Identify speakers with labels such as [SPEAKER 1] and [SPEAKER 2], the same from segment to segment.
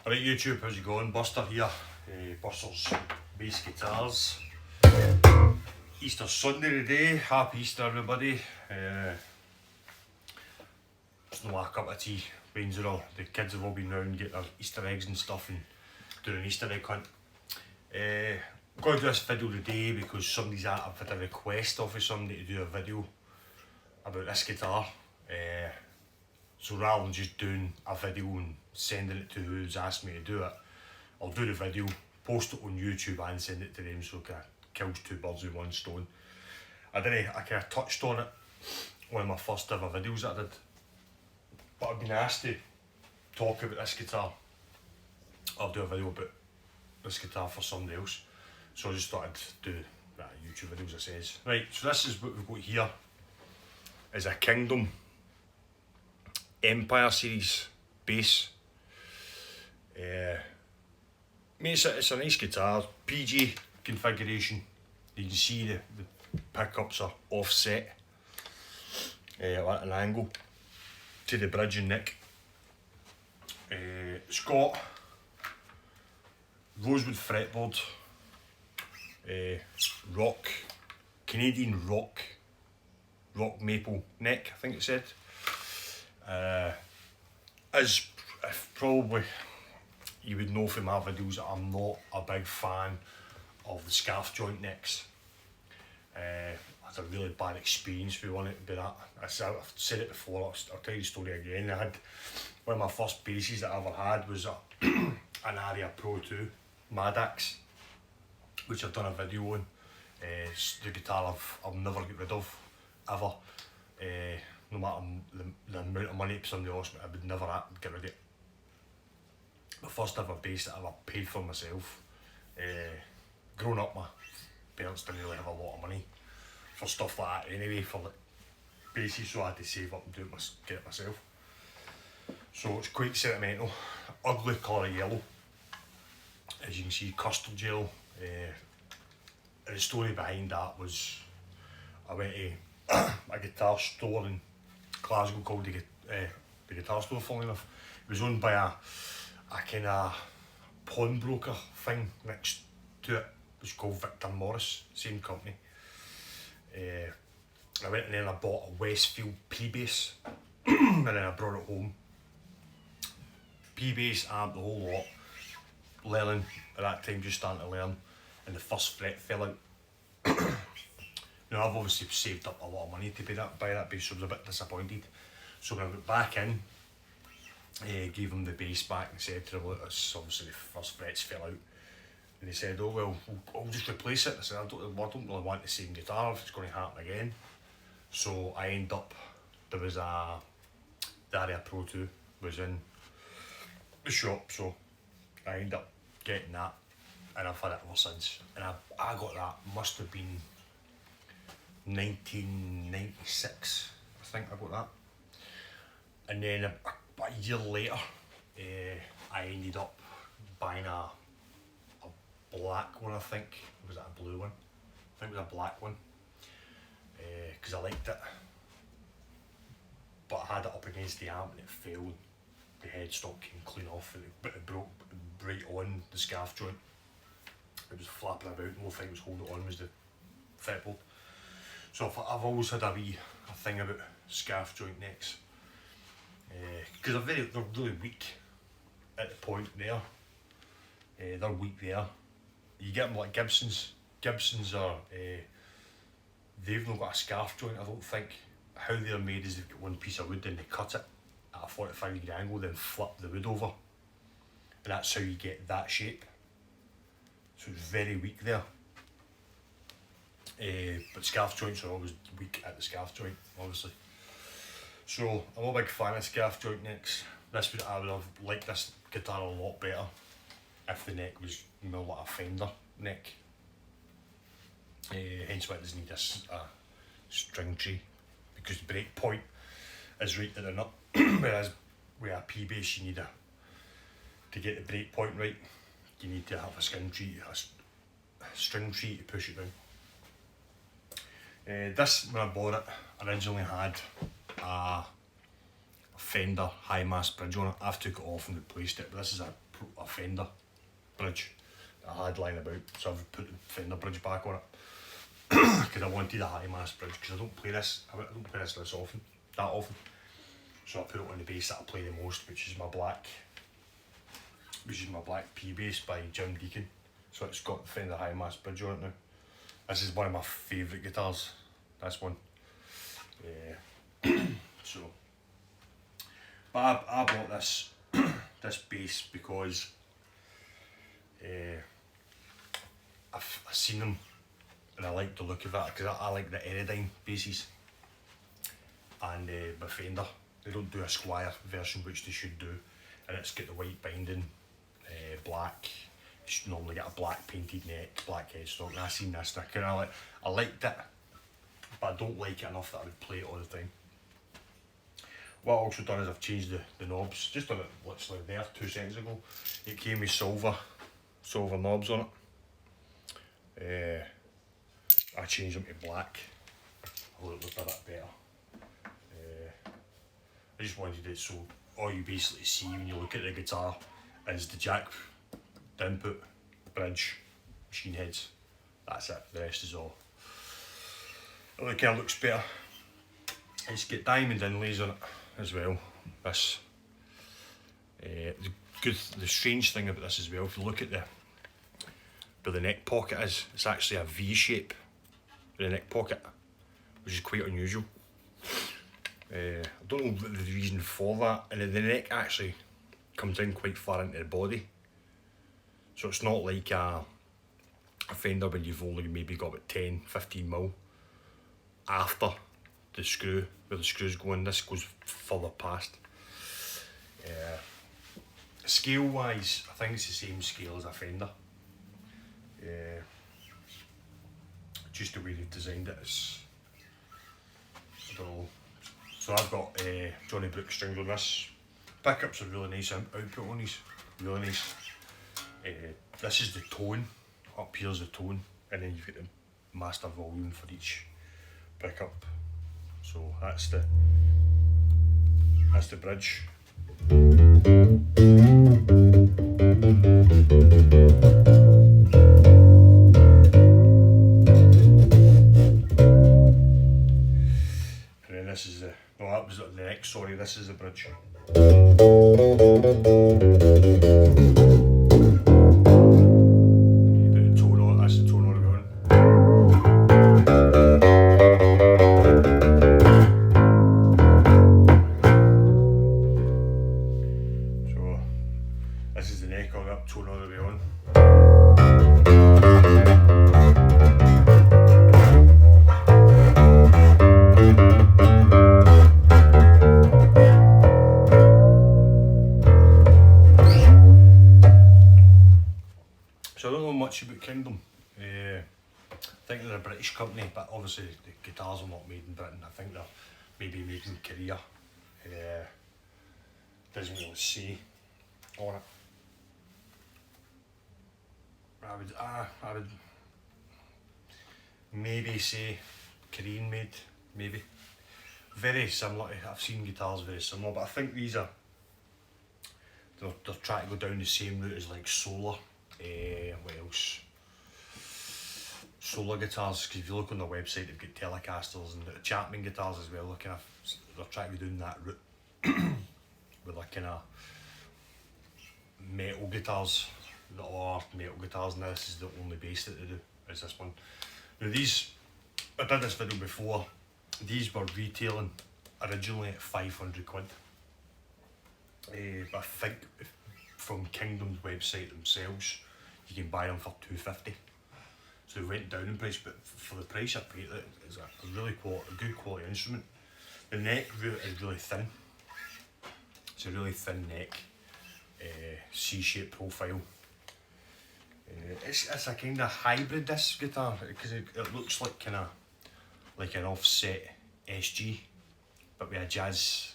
[SPEAKER 1] Alright YouTube, how's it going? Buster here, Buster's Bass Guitars. Easter Sunday today, happy Easter everybody. Just no a cup of tea, beans and all. The kids have all been round getting their Easter eggs and stuff and doing an Easter egg hunt. I'm going to do this video today because I've had a request off of somebody to do a video about this guitar. So rather than just doing a video and sending it to who's asked me to do it, I'll do the video, post it on YouTube and send it to them, so it kind of kills two birds with one stone. I kind of touched on it, one of my first ever videos that I did, but I've been asked to talk about this guitar. I'll do a video about this guitar for somebody else, so I just thought I'd do YouTube videos, I says. Right, so this is what we've got here, is a Kingdom Empire series bass. It's a nice guitar, PG configuration. You can see the pickups are offset at an angle to the bridge and neck. It's got rosewood fretboard, Canadian rock maple neck, I think it said. As probably you would know from my videos, that I'm not a big fan of the scarf joint necks. I had a really bad experience with one with that. I've said it before, I'll tell you the story again. I had one of my first basses that I ever had was an Aria Pro 2 Maddox, which I've done a video on. It's the guitar I'll never get rid of, ever. No matter the amount of money somebody else, I would never get rid of it. The first ever bass that I ever paid for myself. Growing up, my parents didn't really have a lot of money for stuff like that anyway, for like basses, so I had to save up and get it myself. So it's quite sentimental. Ugly colour of yellow, as you can see, custard yellow. And the story behind that was I went to a guitar store in Glasgow called the Guitar Store, funnily enough. It was owned by a kind of pawnbroker thing next to it. It was called Victor Morris, same company. I went and then I bought a Westfield P-Bass and then I brought it home. P-Bass amp, the whole lot. Learning at that time, just starting to learn, and the first fret fell out. Now I've obviously saved up a lot of money to buy that bass, so I was a bit disappointed. So when I went back in, gave them the bass back and said to them, look, obviously the first frets fell out. And they said, oh well, I'll just replace it. I said, I don't really want the same guitar if it's going to happen again. So I end up, there was the Aria Pro 2 was in the shop, so I ended up getting that, and I've had it ever since. And I got that, must have been 1996, I think I got that. And then a year later, I ended up buying a black one, I think. Was it a blue one? I think it was a black one, because I liked it. But I had it up against the amp and it failed. The headstock came clean off, and it broke right on the scarf joint. It was flapping about, the only thing that was holding it on was the fretboard. So I've always had a thing about scarf joint necks, because they're really weak at the point there. They're weak there. You get them like Gibsons. Gibsons are, they've not got a scarf joint, I don't think. How they're made is they've got one piece of wood and they cut it at a 45-degree angle, then flip the wood over, and that's how you get that shape. So it's very weak there. But scarf joints are always weak at the scarf joint, obviously. So I'm a big fan of scarf joint necks. I would have liked this guitar a lot better if the neck was more like a Fender neck. Hence why it doesn't need a string tree, because the break point is right at the nut. Whereas with a P-Bass, you need to get the break point right, you need to have a string tree to push it down. This, when I bought it, originally had a Fender high mast bridge on it. I've took it off and replaced it, but this is a Fender bridge that I had lying about, so I've put the Fender bridge back on it because I wanted a high mast bridge, because I don't play this that often. So I put it on the bass that I play the most, which is my black P bass by Jim Deacon. So it's got the Fender high mast bridge on it now. This is one of my favourite guitars, this one. So, but I bought this this bass because I've seen them and I like the look of it, because I like the Aerodyne basses, and by Fender, they don't do a Squier version, which they should do, and it's got the white binding, black. You should normally get a black painted neck, black headstock, and I seen this and I liked it, but I don't like it enough that I would play it all the time. What I've also done is I've changed the knobs, just done it literally there 2 seconds ago. It came with silver knobs on it. I changed them to black. I thought it looked a bit better. I just wanted it so all you basically see when you look at the guitar is the jack, the input, bridge, machine heads. That's it. The rest is all. It kind of looks better. It's got diamond inlays on it as well. This. The strange thing about this as well, if you look at where the neck pocket is, it's actually a V shape in the neck pocket, which is quite unusual. I don't know the reason for that, and the neck actually comes in quite far into the body, so it's not like a Fender when you've only maybe got about 10-15mm after the screw, where the screws go in. This goes further past. Scale wise, I think it's the same scale as a Fender. Just the way they've designed it is, I don't know. So I've got Johnny Brooks strings on this. Pickups are really nice output on these, really nice. This is the tone, up here's the tone, and then you've got the master volume for each pickup. So that's the bridge. And then this is the, no, that was the neck, sorry, this is the bridge. So I don't know much about Kingdom. I think they're a British company, but obviously the guitars are not made in Britain. I think they're maybe made in Korea. Doesn't really say on it. I would maybe say Korean made, maybe. Very similar. I've seen guitars very similar, but I think these are, they're trying to go down the same route as like Solar. What else? Solar guitars, because if you look on their website, they've got Telecasters and Chapman guitars as well. They're trying to go down that route with like kind of metal guitars that are metal guitars, and this is the only bass that they do, is this one. Now these, I did this video before, these were retailing originally at 500 quid. But I think from Kingdom's website themselves, you can buy them for 250. So they went down in price, but for the price I paid, it's a really good quality instrument. The neck root is really thin. It's a really thin neck, C-shaped profile. It's a kind of hybrid, this guitar, because it looks like kind of like an offset SG, but with a jazz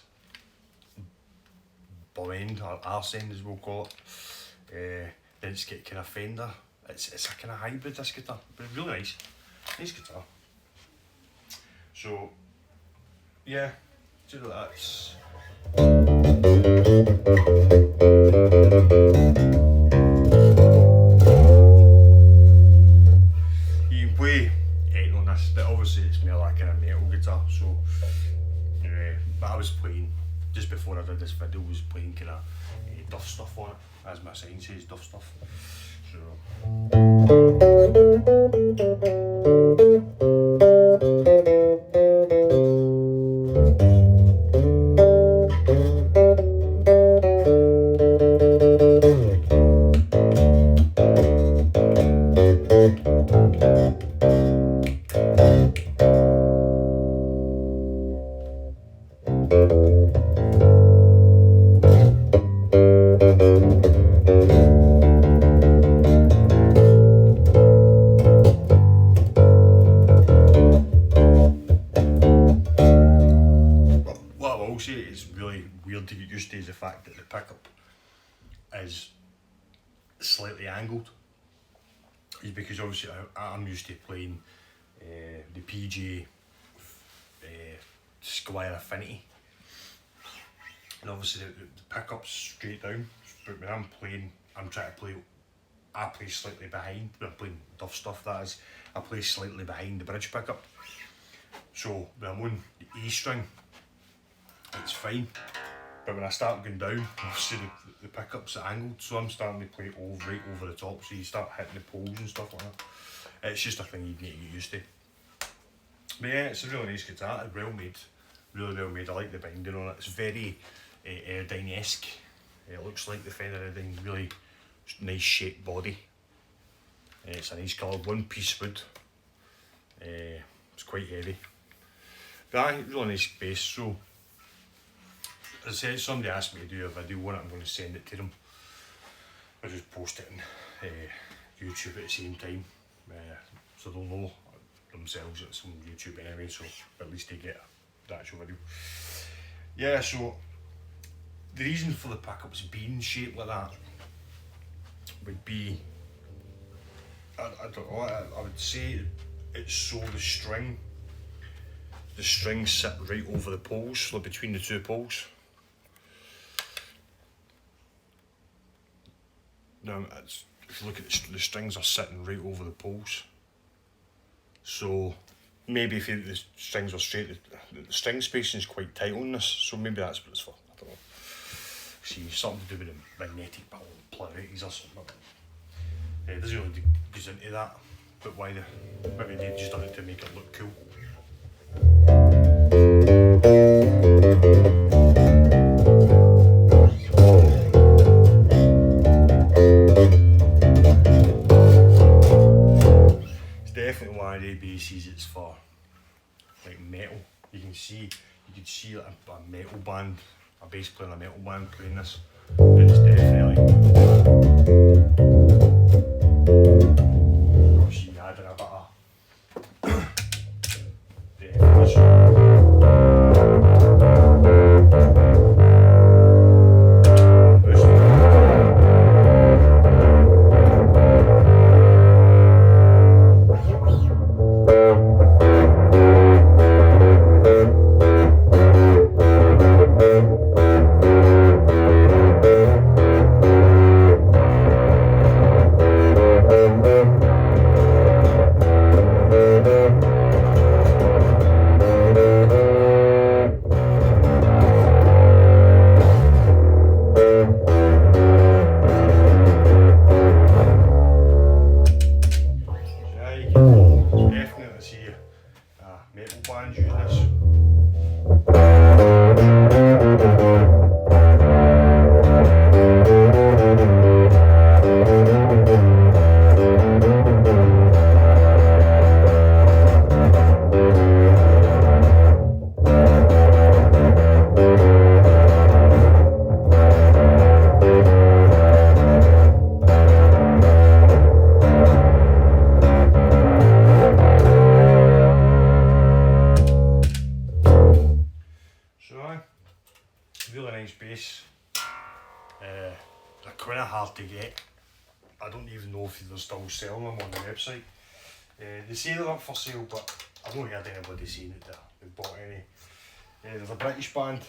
[SPEAKER 1] blend or arse end as we'll call it. Then it's got kind of Fender. It's a kind of hybrid, this guitar, but it's really nice guitar. So yeah, so You can play anything on this, but obviously it's more like a kind of metal guitar, so but I was playing, just before I did this video, was playing kind of Duff stuff on it, as my sign says, Duff stuff. So what I will say is really weird to get used to is the fact that the pickup is slightly angled. Is because obviously I'm used to playing the PJ Squier Affinity, and obviously the pickup's straight down, but when I'm playing, I'm trying to play, I play slightly behind, when I'm playing Duff stuff that is, I play slightly behind the bridge pickup. So when I'm on the E string, it's fine, but when I start going down, obviously the pickup's angled, so I'm starting to play it right over the top, so you start hitting the poles and stuff like that. It's just a thing you need to get used to. But yeah, it's a really nice guitar, it's well made, really well made. I like the binding on it, it's very Aerodyne-esque. It looks like the Fender Aerodyne, really nice shaped body. It's a nice colour, one piece wood. It's quite heavy. But aye, really nice bass. So, as I said, somebody asked me to do a video on it, I'm going to send it to them. I'll just post it on YouTube at the same time. So they'll know themselves it's on YouTube anyway, so at least they get the actual video. Yeah, so the reason for the pickups being shaped like that would be, I don't know, I would say it's so the strings sit right over the poles, like between the two poles. Now, if you look at the strings are sitting right over the poles. So maybe if the strings are straight, the string spacing is quite tight on this, so maybe that's what it's for, I don't know. See, something to do with the magnetic polarities or something. It doesn't really goes into that, but why maybe they've just done it to make it look cool. It's definitely one of the basses it's for, like metal. You could see like a metal band, a bass player in a metal band playing this. It's definitely. Obviously, adding a bit of definition. Really nice bass. They're kind of hard to get. I don't even know if they're still selling them on the website. They say they're up for sale, but I've not heard anybody saying that they've bought any. They're a British band.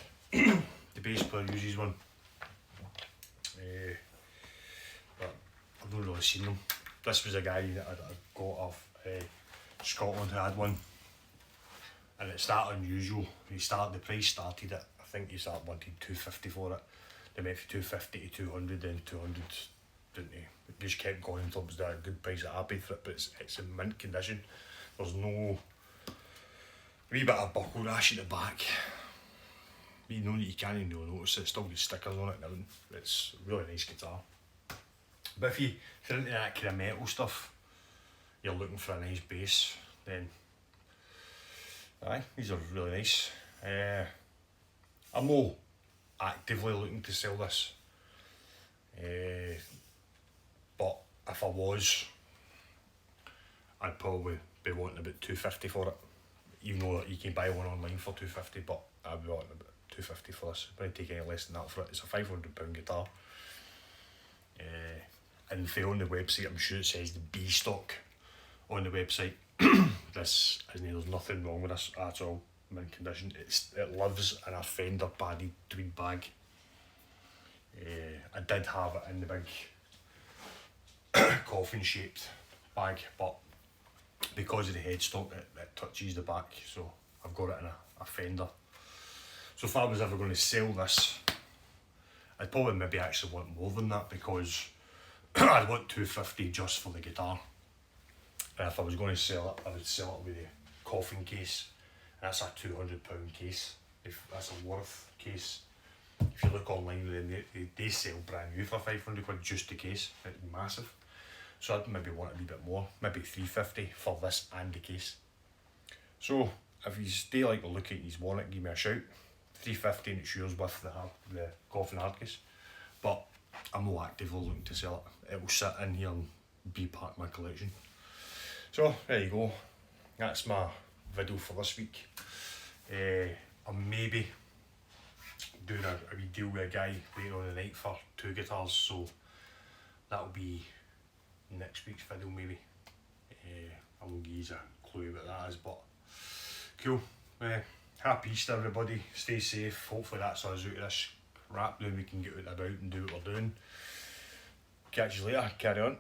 [SPEAKER 1] the bass player uses one. But I've not really seen them. This was a guy that I got off Scotland who had one, and it started unusual. The price started at, I think he started wanting $250 for it. They went from $250 to 200, then 200, didn't they? It just kept going until it was a good price that I paid for it, but it's in mint condition. There's no wee bit of buckle rash at the back. You know that you can't even notice it, still got stickers on it and everything. It's a really nice guitar. But if you're into that kind of metal stuff, you're looking for a nice bass, then aye, these are really nice. I'm not actively looking to sell this, but if I was, I'd probably be wanting about $250 for it. Even though you can buy one online for $250, but I'd be wanting about $250 for this. I wouldn't take any less than that for it. It's a £500 guitar. And if on the website, I'm sure it says the B stock on the website. There's nothing wrong with this at all. Mint condition. It lives in a Fender padded tweed bag. I did have it in the big coffin shaped bag, but because of the headstock it touches the back, so I've got it in a Fender. So if I was ever going to sell this, I'd probably maybe actually want more than that, because I'd want $250 just for the guitar. And if I was going to sell it, I would sell it with a coffin case. And that's a £200 case. If that's a Worth case. If you look online with them, they sell brand new for £500 just the case. It's massive. So I'd maybe want a wee bit more, maybe $350 for this and the case. So if you do like the look at it, you want it, give me a shout. $350 and it's yours with the coffin hard case. But I'm not actively looking to sell it. It will sit in here and be part of my collection. So there you go. That's my video for this week. I'm maybe doing a wee deal with a guy later on the night for 2 guitars, so that'll be next week's video maybe. I won't give you a clue what that is, but cool. Happy Easter everybody, stay safe. Hopefully that's us out of this crap, then we can get out and about and do what we're doing. Catch you later, carry on.